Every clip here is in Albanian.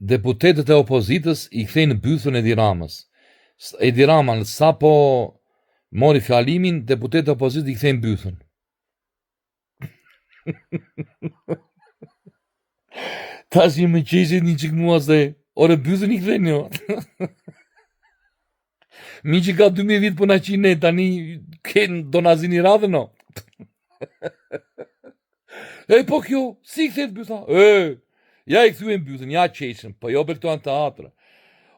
deputetët e opozitës i kthejnë bythën Edi Ramës. Edi Rama sa po mori fjalimin, deputetët e opozitës i kthejnë bythën. Tash më qeshit një qik mua se ore bythën i kthejnë jo. Mi që ka 2000 vit për na qine, tani kënë do na zini radhën no. E po kjo, si kthehet bytha? Ja i kthyen bythën, ja qeshën, po jo për këto anë teatra.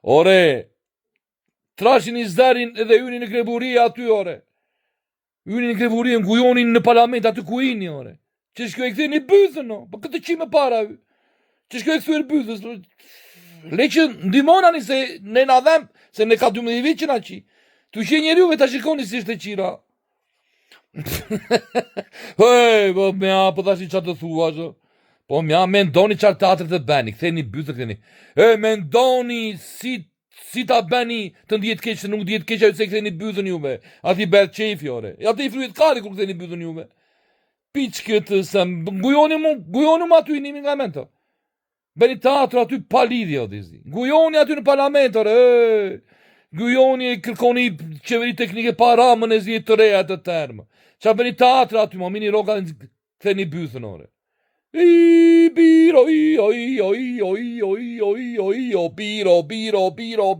Ore, trashin i zdarin edhe hynin në Greburi aty, ore. Hynin në Greburi, ngujonin në parlament aty ku ini, ore. Që shkjo e kthyen i bythën, no, po këtë qime para. Që shkjo e kthyen bythës. Le që ndimonani se ne na dhem, se ne ka 12 vit që na qi. Tu që njeriuve ta shikoni si ishte qira. Po mja, po tash i qatë të thua, zë. Po mja, mendoni qarë teatrit të beni, ktheni bythë, ktheni. Mendoni si ta beni të ndjetë keqë, se nuk ndjetë keqë, se ktheni bythën juve. Ati bërë qefi, ore. Ati i fryet kari kur ktheni bythën juve. Piq këtë, se ngujoni mu aty nimi nga mento. Beni teatru aty pa lidhje, o dizi. Ngujoni aty në parlament, ore. Ngujoni e kërkoni qeveri teknike pa ramën e zjetë të reja të termë. Qa bëni teatra aty, ma mini roka në këtheni bythën, ore. Biro, biro, biro, biro, biro, biro, biro,